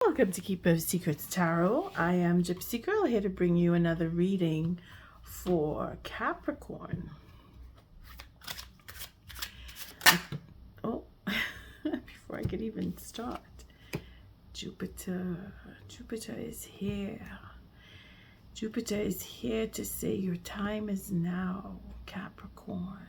Welcome to Keeper Secrets Tarot. I am Gypsy Girl, here to bring you another reading for Capricorn. Oh, before I could even start, Jupiter is here. Jupiter is here to say your time is now, Capricorn.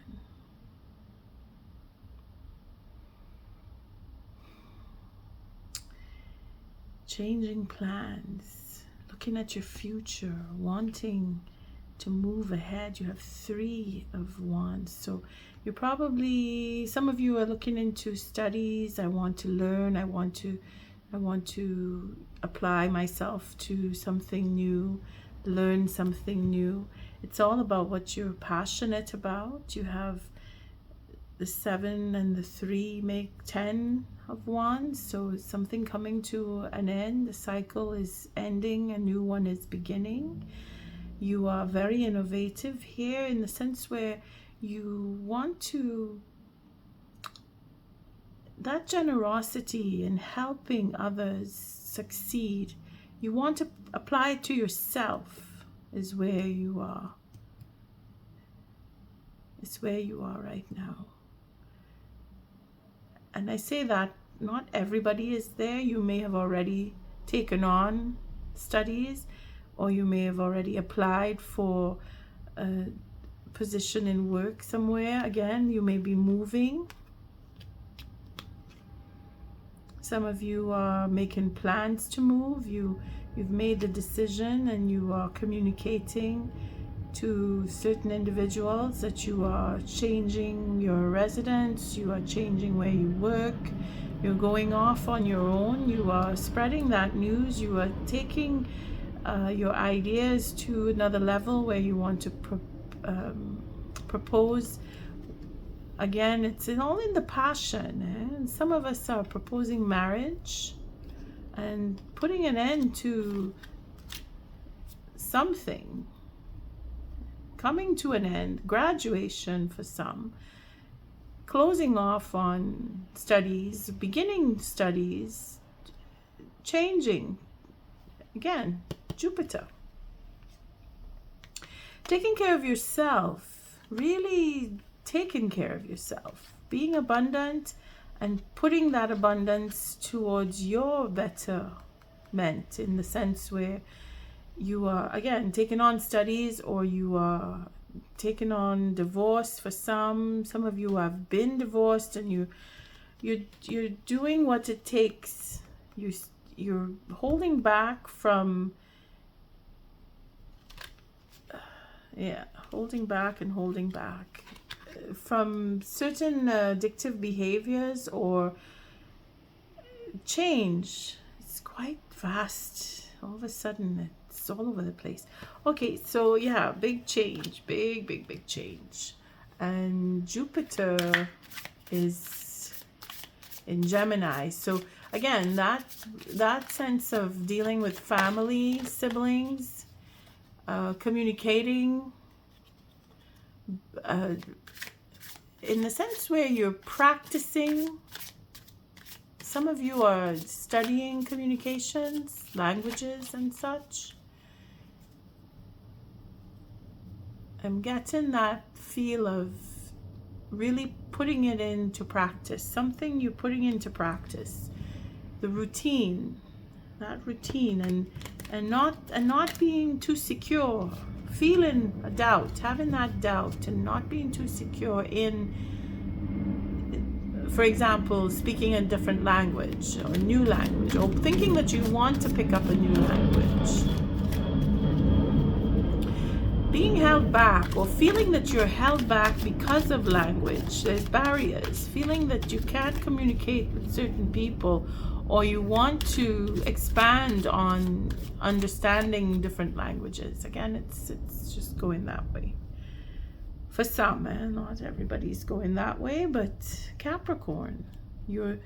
Changing plans, looking at your future, wanting to move ahead. You have 3 of Wands. So you're probably, some of you are looking into studies. I want to learn. I want to apply myself to something new, learn something new. It's all about what you're passionate about. You have the 7 and the 3 make 10 of Wands, so something coming to an end. The cycle is ending, a new one is beginning. You are very innovative here in the sense where you want to, that generosity in helping others succeed, you want to apply it to yourself, is where you are. It's where you are right now. And I say that not everybody is there. You may have already taken on studies, or you may have already applied for a position in work somewhere. Again, you may be moving. Some of you are making plans to move. You've made the decision and you are communicating to certain individuals that you are changing your residence, you are changing where you work, you're going off on your own, you are spreading that news, you are taking your ideas to another level where you want to propose. Again, it's all in the passion. And some of us are proposing marriage and putting an end to something, coming to an end, graduation for some, closing off on studies, beginning studies, changing. Again, Jupiter. Taking care of yourself, really taking care of yourself, being abundant and putting that abundance towards your betterment, in the sense where you are, again, taking on studies, or you are taking on divorce for some. Some of you have been divorced and you're doing what it takes. You're holding back from holding back from certain addictive behaviors or change. It's quite fast. All of a sudden, it's all over the place. Okay, so yeah, big change, big change. And Jupiter is in Gemini. So again, that sense of dealing with family, siblings, communicating, in the sense where you're practicing. Some of you are studying communications, languages and such. I'm getting that feel of really putting it into practice, something you're putting into practice. The routine, that routine, and not being too secure, feeling a doubt, having that doubt and not being too secure in, for example, speaking a different language or a new language, or thinking that you want to pick up a new language. Being held back, or feeling that you're held back because of language. There's barriers. Feeling that you can't communicate with certain people, or you want to expand on understanding different languages. Again, it's just going that way. For some, not everybody's going that way, but Capricorn, you're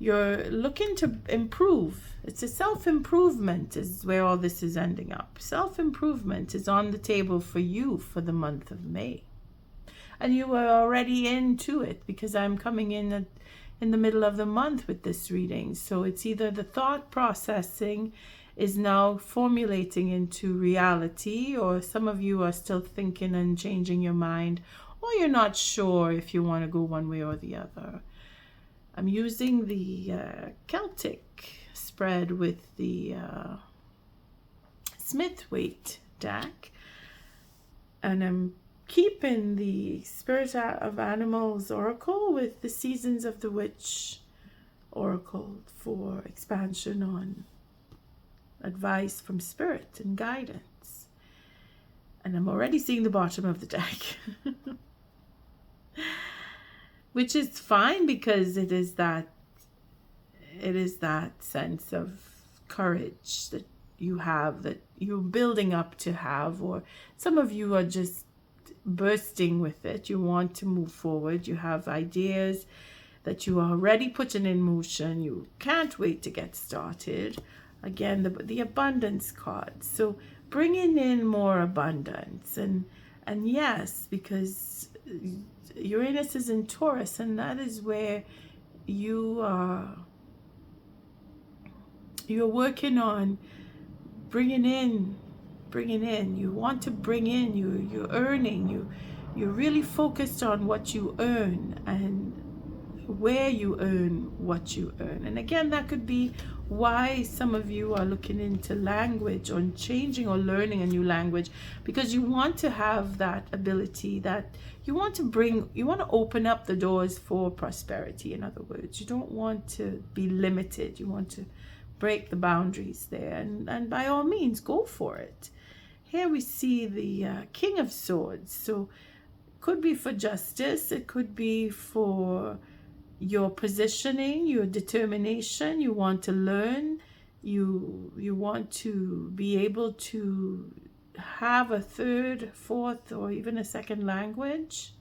looking to improve. It's a self-improvement is where all this is ending up. Self-improvement is on the table for you for the month of May. And you were already into it, because I'm coming in in the middle of the month with this reading. So it's either the thought processing is now formulating into reality, or some of you are still thinking and changing your mind, or you're not sure if you want to go one way or the other. I'm using the Celtic spread with the Smith-Waite deck, and I'm keeping the Spirit of Animals Oracle with the Seasons of the Witch Oracle for expansion on advice from Spirit and guidance. And I'm already seeing the bottom of the deck. Which is fine, because it is that sense of courage that you have, that you're building up to have, or some of you are just bursting with it. You want to move forward. You have ideas that you are already putting in motion. You can't wait to get started. Again, the abundance card. So bringing in more abundance, and yes, because Uranus is in Taurus, and that is where you're working on bringing in. You want to bring in. You're earning. You're really focused on what you earn and where you earn what you earn. And again, that could be why some of you are looking into language, or changing or learning a new language, because you want to have that ability, that you want to open up the doors for prosperity. In other words, you don't want to be limited. You want to break the boundaries there, and by all means, go for it. Here we see the King of Swords. So it could be for justice. It could be for your positioning, your determination. You want to learn. You want to be able to have a third, fourth, or even a second language.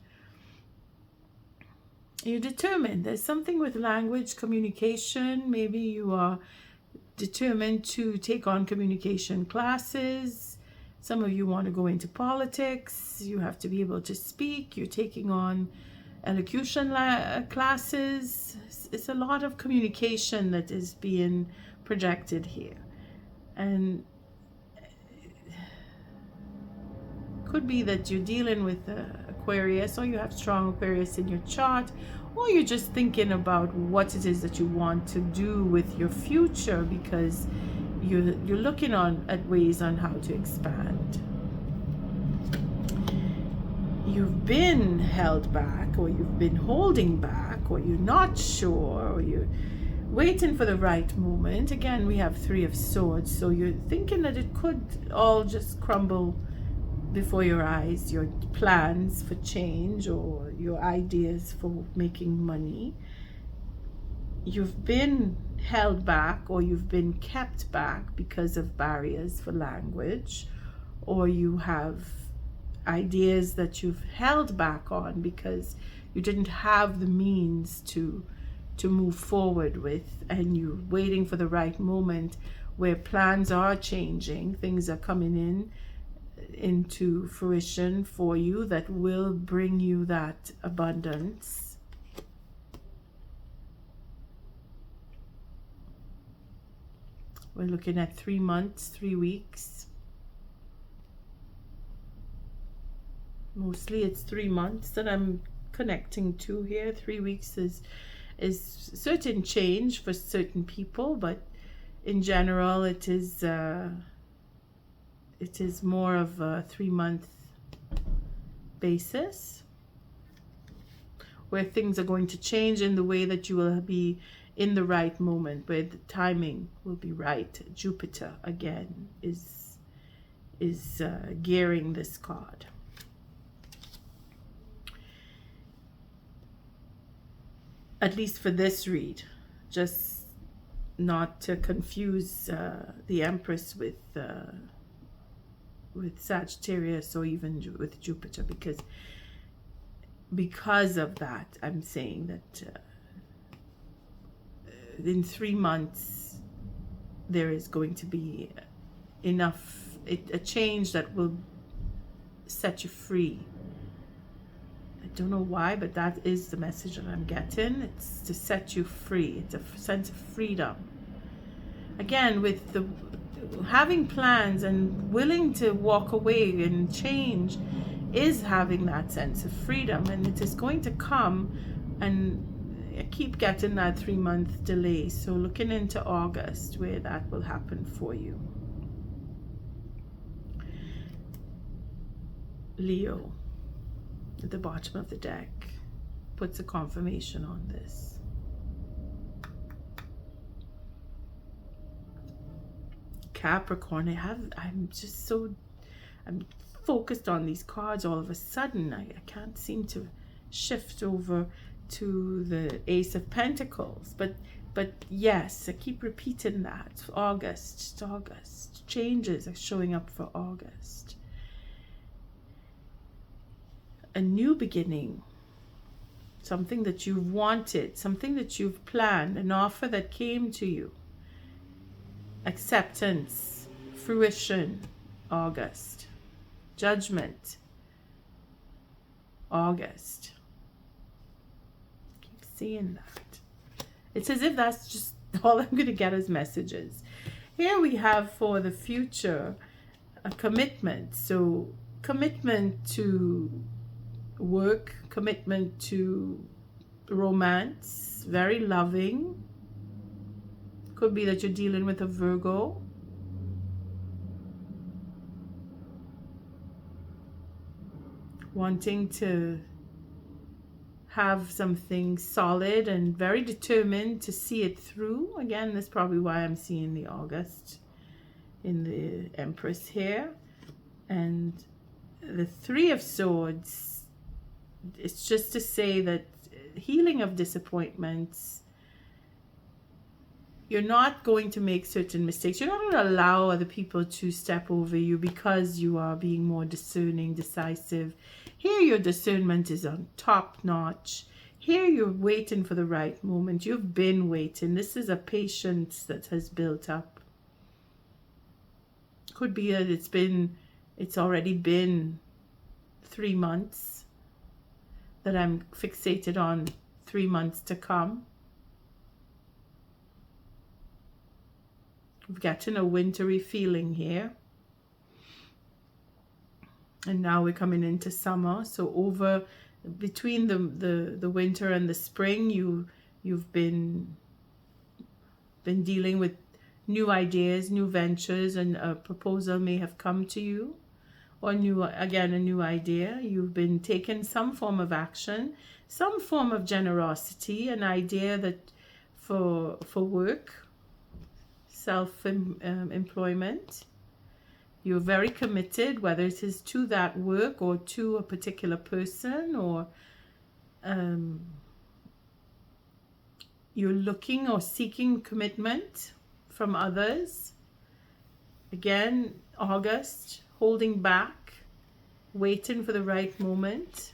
You're determined. There's something with language, communication. Maybe you are determined to take on communication classes. Some of you want to go into politics. You have to be able to speak. You're taking on elocution classes. It's a lot of communication that is being projected here. And could be that you're dealing with Aquarius, or you have strong Aquarius in your chart, or you're just thinking about what it is that you want to do with your future, because you're looking at ways on how to expand. You've been held back, or you've been holding back, or you're not sure, or you're waiting for the right moment. Again, we have Three of Swords, so you're thinking that it could all just crumble before your eyes, your plans for change or your ideas for making money. You've been held back, or you've been kept back because of barriers for language, or you have ideas that you've held back on because you didn't have the means to move forward with, and you're waiting for the right moment where plans are changing, things are coming into fruition for you that will bring you that abundance. We're looking at 3 months, 3 weeks. Mostly it's 3 months that I'm connecting to here. 3 weeks is certain change for certain people, but in general it is more of a 3-month basis, where things are going to change in the way that you will be in the right moment, where the timing will be right. Jupiter again is gearing this card. At least for this read, just not to confuse the Empress with Sagittarius, or even with Jupiter, because of that, I'm saying that in 3 months there is going to be a change that will set you free, don't know why, but that is the message that I'm getting. It's to set you free. It's a sense of freedom. Again, with the having plans and willing to walk away and change is having that sense of freedom, and it is going to come. And I keep getting that 3-month delay, so looking into August where that will happen for you. Leo at the bottom of the deck puts a confirmation on this. Capricorn, I'm focused on these cards all of a sudden. I can't seem to shift over to the Ace of Pentacles, but yes, I keep repeating that. August, changes are showing up for August. A new beginning, something that you've wanted, something that you've planned, an offer that came to you, acceptance, fruition, August, judgment, August. Keep seeing that. It's as if that's just all I'm going to get as messages. Here we have for the future a commitment. So commitment to work, commitment to romance, very loving. Could be that you're dealing with a Virgo. Wanting to have something solid and very determined to see it through. Again, that's probably why I'm seeing the August in the Empress here. And the Three of Swords, it's just to say that healing of disappointments, you're not going to make certain mistakes. You're not going to allow other people to step over you because you are being more discerning, decisive. Here your discernment is on top notch. Here you're waiting for the right moment. You've been waiting. This is a patience that has built up. Could be that it's already been 3 months. That I'm fixated on 3 months to come. We've gotten a wintry feeling here. And now we're coming into summer. So over between the winter and the spring, you've been dealing with new ideas, new ventures, and a proposal may have come to you. Or a new idea. You've been taking some form of action, some form of generosity, an idea that for work, self-employment. You're very committed, whether it is to that work or to a particular person, or you're looking or seeking commitment from others. Again, August. Holding back, waiting for the right moment.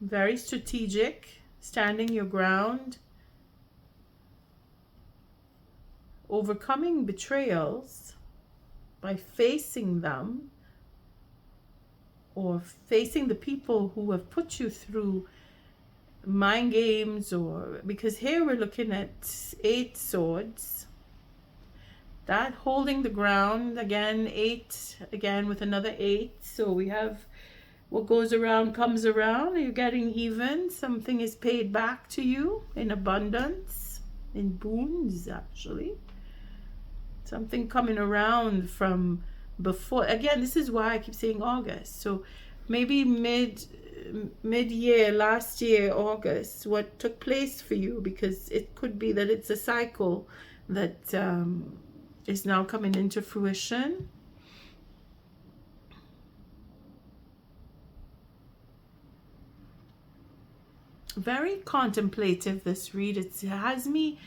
Very strategic, standing your ground. Overcoming betrayals by facing them, or facing the people who have put you through mind games, or because here we're looking at 8 swords. That holding the ground, again, 8, again with another 8. So we have what goes around comes around. You're getting even. Something is paid back to you in abundance, in boons, actually. Something coming around from before. Again, this is why I keep saying August. So maybe mid-year, last year, August, what took place for you, because it could be that it's a cycle that is now coming into fruition. Very contemplative, this read. It has me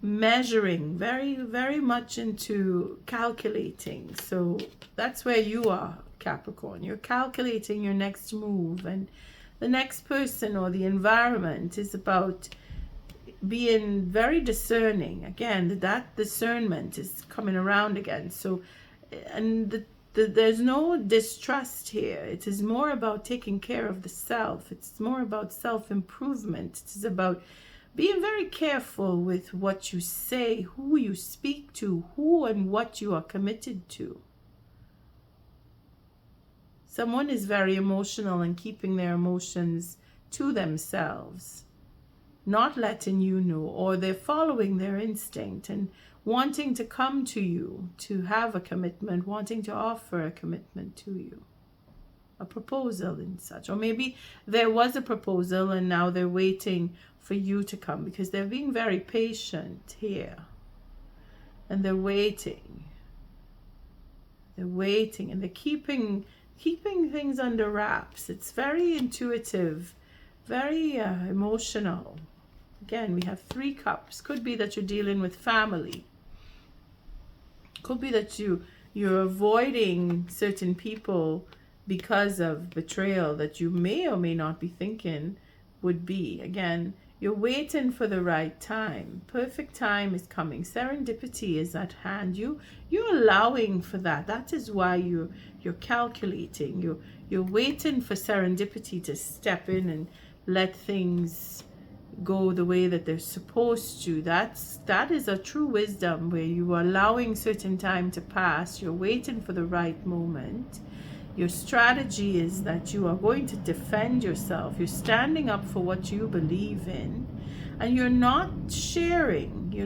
measuring, very, very much into calculating. So that's where you are, Capricorn. You're calculating your next move, and the next person or the environment is about being very discerning. Again, that discernment is coming around again. So, and There's no distrust here. It is more about taking care of the self. It's more about self-improvement. It is about being very careful with what you say, who you speak to, who and what you are committed to. Someone is very emotional and keeping their emotions to themselves, not letting you know, or they're following their instinct and wanting to come to you to have a commitment, wanting to offer a commitment to you, a proposal and such. Or maybe there was a proposal and now they're waiting for you to come, because they're being very patient here. And they're waiting. They're waiting and they're keeping things under wraps. It's very intuitive, very emotional. Again, we have 3 cups. Could be that you're dealing with family. Could be that you're avoiding certain people because of betrayal that you may or may not be thinking would be. Again, you're waiting for the right time. Perfect time is coming. Serendipity is at hand. You're allowing for that. That is why you're calculating. You're waiting for serendipity to step in and let things go the way that they're supposed to. That is a true wisdom, where you are allowing certain time to pass. You're waiting for the right moment. Your strategy is that you are going to defend yourself. You're standing up for what you believe in, and you're not sharing. You're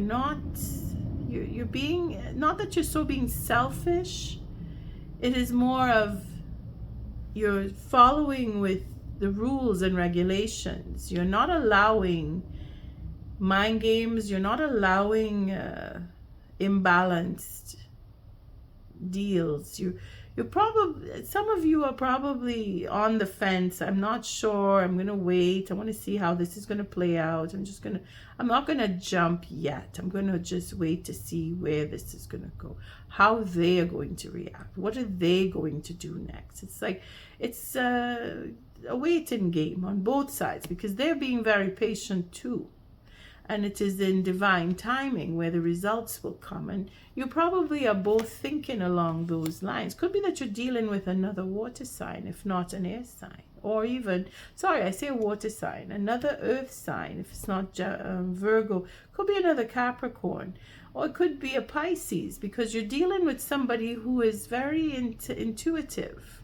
being, not that you're so being selfish. It is more of you're following with the rules and regulations. You're not allowing mind games. You're not allowing imbalanced deals. You're probably, some of you are probably on the fence. I'm not sure. I'm going to wait. I want to see how this is going to play out. I'm not going to jump yet. I'm going to just wait to see where this is going to go, how they are going to react. What are they going to do next? It's like, it's a waiting game on both sides, because they're being very patient too. And it is in divine timing where the results will come. And you probably are both thinking along those lines. Could be that you're dealing with another water sign, if not an air sign. Or even, sorry, I say a water sign, another earth sign, if it's not Virgo. Could be another Capricorn. Or it could be a Pisces, because you're dealing with somebody who is very intuitive.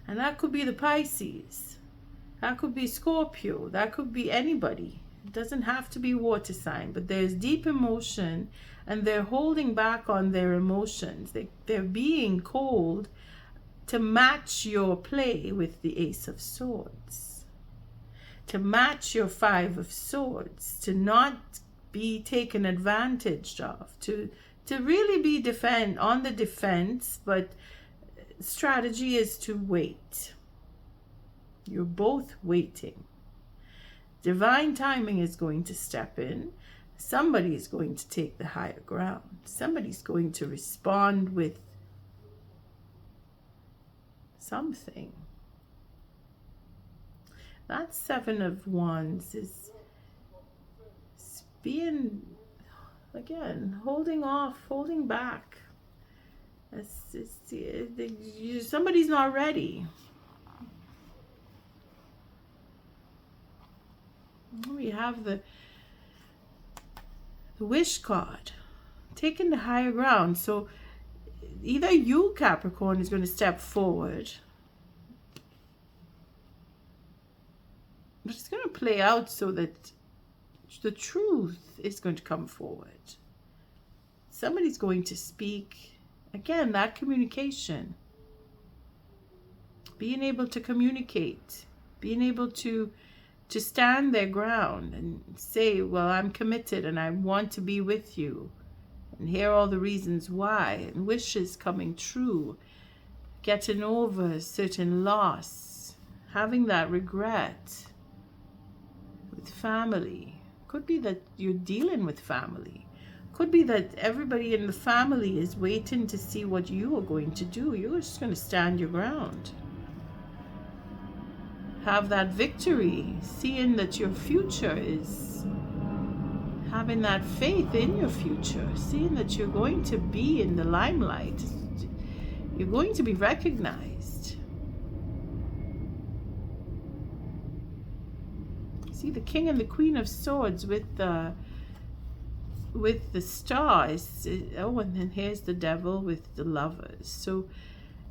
And that could be the Pisces. That could be Scorpio. That could be anybody. It doesn't have to be water sign, but there's deep emotion and they're holding back on their emotions. They're being cold to match your play with the Ace of Swords, to match your 5 of Swords, to not be taken advantage of, to really be on the defense, but strategy is to wait. You're both waiting. Divine timing is going to step in. Somebody is going to take the higher ground. Somebody's going to respond with something. That 7 of Wands is being, again, holding off, holding back. Somebody's not ready. We have the wish card, taking the higher ground. So either you, Capricorn, is going to step forward, but it's going to play out so that the truth is going to come forward. Somebody's going to speak. Again, that communication. Being able to communicate. Being able to stand their ground and say, well, I'm committed and I want to be with you. And here are all the reasons why. And wishes coming true. Getting over a certain loss. Having that regret. With family. Could be that you're dealing with family. Could be that everybody in the family is waiting to see what you are going to do. You're just going to stand your ground. Have that victory, seeing that your future is, having that faith in your future, seeing that you're going to be in the limelight. You're going to be recognized. See the King and the Queen of Swords with the stars. Oh, and then here's the Devil with the Lovers. So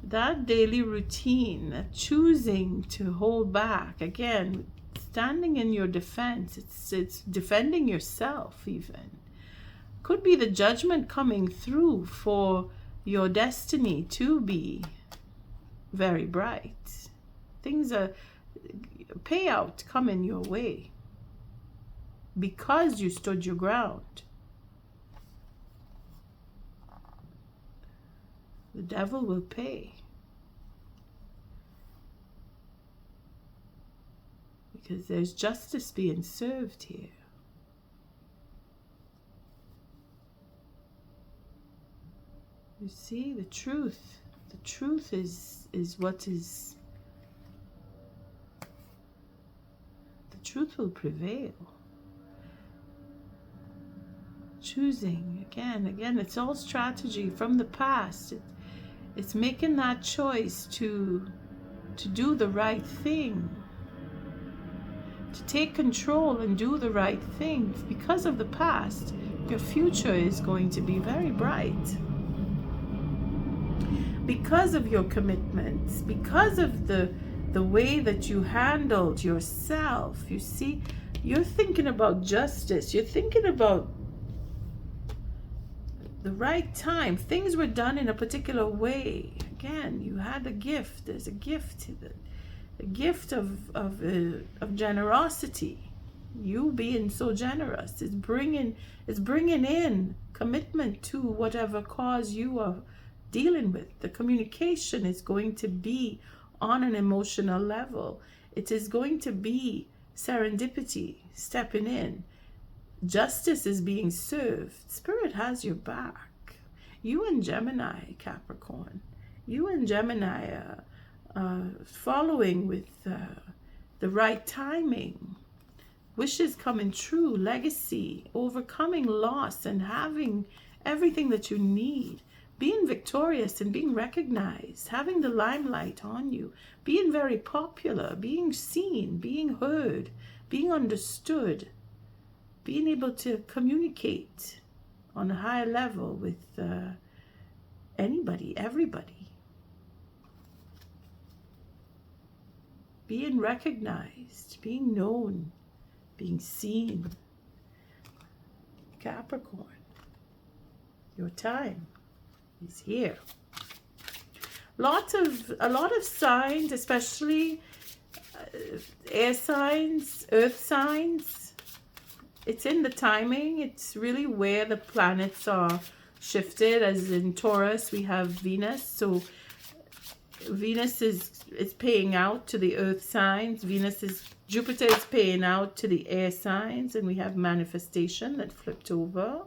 that daily routine, that choosing to hold back, again, standing in your defense, it's defending yourself even. Could be the judgment coming through for your destiny to be very bright. Things are payout coming your way because you stood your ground. The devil will pay. Because there's justice being served here. You see, the truth. The truth is what is. The truth will prevail. Choosing again, it's all strategy from the past. It's making that choice to do the right thing, to take control and do the right thing. Because of the past, your future is going to be very bright. Because of your commitments, because of the way that you handled yourself. You see, you're thinking about justice. You're thinking about the right time. Things were done in a particular way. Again, you had a gift. There's a gift to it. A gift of generosity. You being so generous is bringing in commitment to whatever cause you are dealing with. The communication is going to be on an emotional level. It is going to be serendipity stepping in. Justice is being served. Spirit has your back. You and Gemini, Capricorn. You and Gemini are following with the right timing. Wishes coming true. Legacy. Overcoming loss and having everything that you need. Being victorious and being recognized. Having the limelight on you. Being very popular. Being seen. Being heard. Being understood. Being able to communicate on a higher level with anybody, everybody. Being recognized, being known, being seen. Capricorn, your time is here. A lot of signs, especially air signs, earth signs. It's in the timing. It's really where the planets are shifted. As in Taurus, we have Venus. So Venus is paying out to the earth signs. Jupiter is paying out to the air signs. And we have manifestation that flipped over.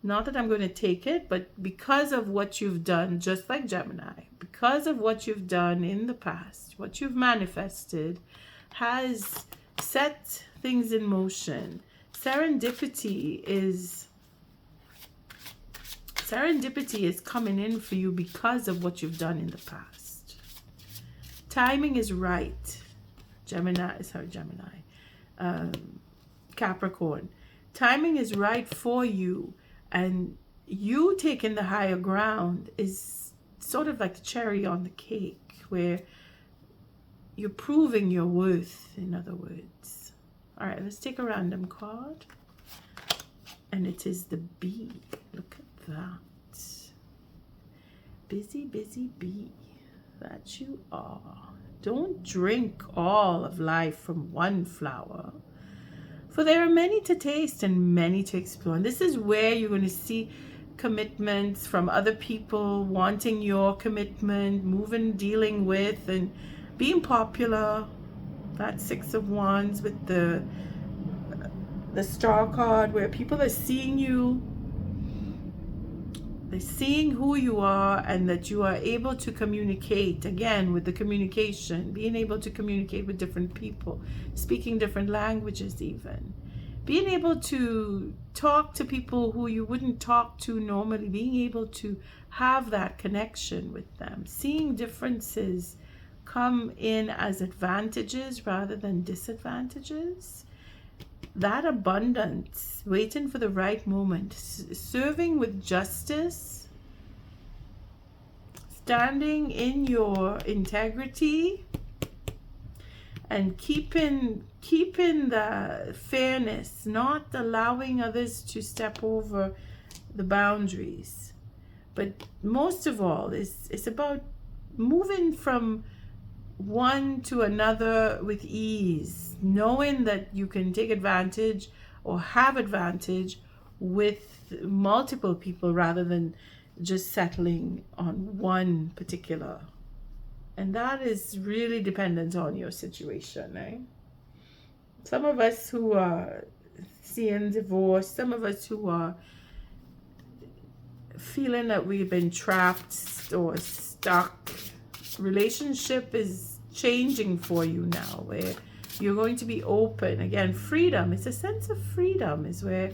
Not that I'm going to take it, but because of what you've done, just like Gemini, because of what you've done in the past, what you've manifested has set things in motion. Serendipity is coming in for you because of what you've done in the past. Timing is right. Capricorn. Timing is right for you, and you taking the higher ground is sort of like the cherry on the cake, where you're proving your worth, in other words. All right, let's take a random card. And it is the bee. Look at that. Busy, busy bee. That you are. Don't drink all of life from one flower. For there are many to taste and many to explore. And this is where you're going to see commitments from other people, wanting your commitment, dealing with, and being popular. That Six of Wands with the Star card, where people are seeing you. They're seeing who you are, and that you are able to communicate. Again, with the communication, being able to communicate with different people, speaking different languages even. being able to talk to people who you wouldn't talk to normally, being able to have that connection with them, seeing differences come in as advantages rather than disadvantages. That abundance, waiting for the right moment, serving with justice, standing in your integrity, and keeping the fairness, not allowing others to step over the boundaries. But most of all, it's about moving from one to another with ease, knowing that you can take advantage or have advantage with multiple people rather than just settling on one particular. And that is really dependent on your situation, eh? Some of us who are seeing divorce, some of us who are feeling that we've been trapped or stuck, relationship is changing for you now, where you're going to be open. Again, freedom, it's a sense of freedom is where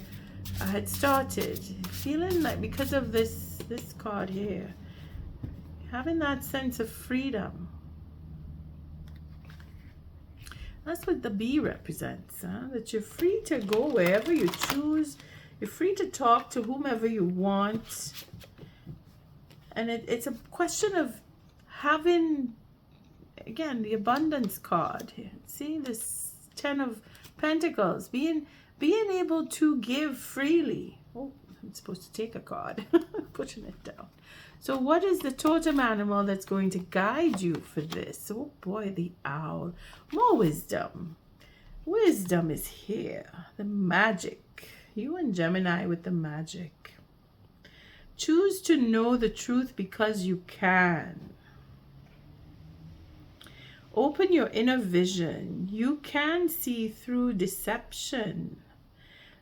I had started. Feeling like, because of this card here, having that sense of freedom. That's what the bee represents, huh? That you're free to go wherever you choose. You're free to talk to whomever you want. And it's a question of having, again, the abundance card here. See this 10 of Pentacles, being able to give freely. Oh, I'm supposed to take a card, putting it down. So what is the totem animal that's going to guide you for this? Oh boy, the owl. More wisdom. Wisdom is here. The magic. You and Gemini with the magic. Choose to know the truth because you can. Open your inner vision. You can see through deception.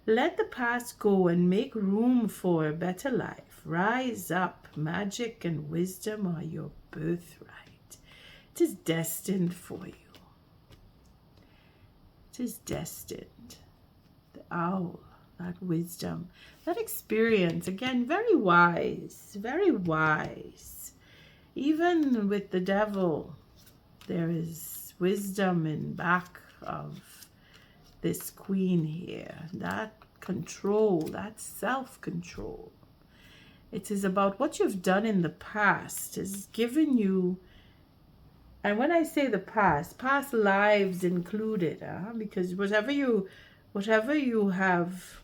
Let the past go and make room for a better life. Rise up. Magic and wisdom are your birthright. It is destined for you. It is destined. The owl, that wisdom, that experience, again, very wise, very wise. Even with the devil, there is wisdom in back of this queen here. That control, that self-control. It is about what you've done in the past is given you, and when I say the past lives included, because whatever you have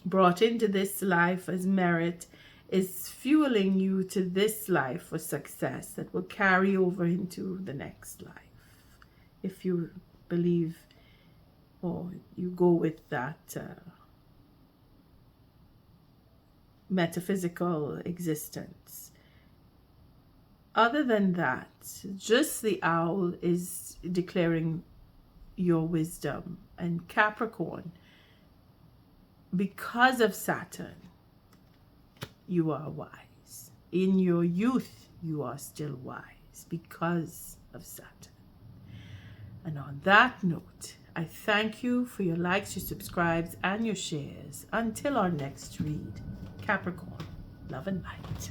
brought into this life as merit is fueling you to this life for success that will carry over into the next life. If you believe or you go with that metaphysical existence. Other than that, just the owl is declaring your wisdom. And Capricorn, because of Saturn, you are wise. In your youth, you are still wise because of Saturn. And on that note, I thank you for your likes, your subscribes, and your shares. Until our next read, Capricorn, love and light.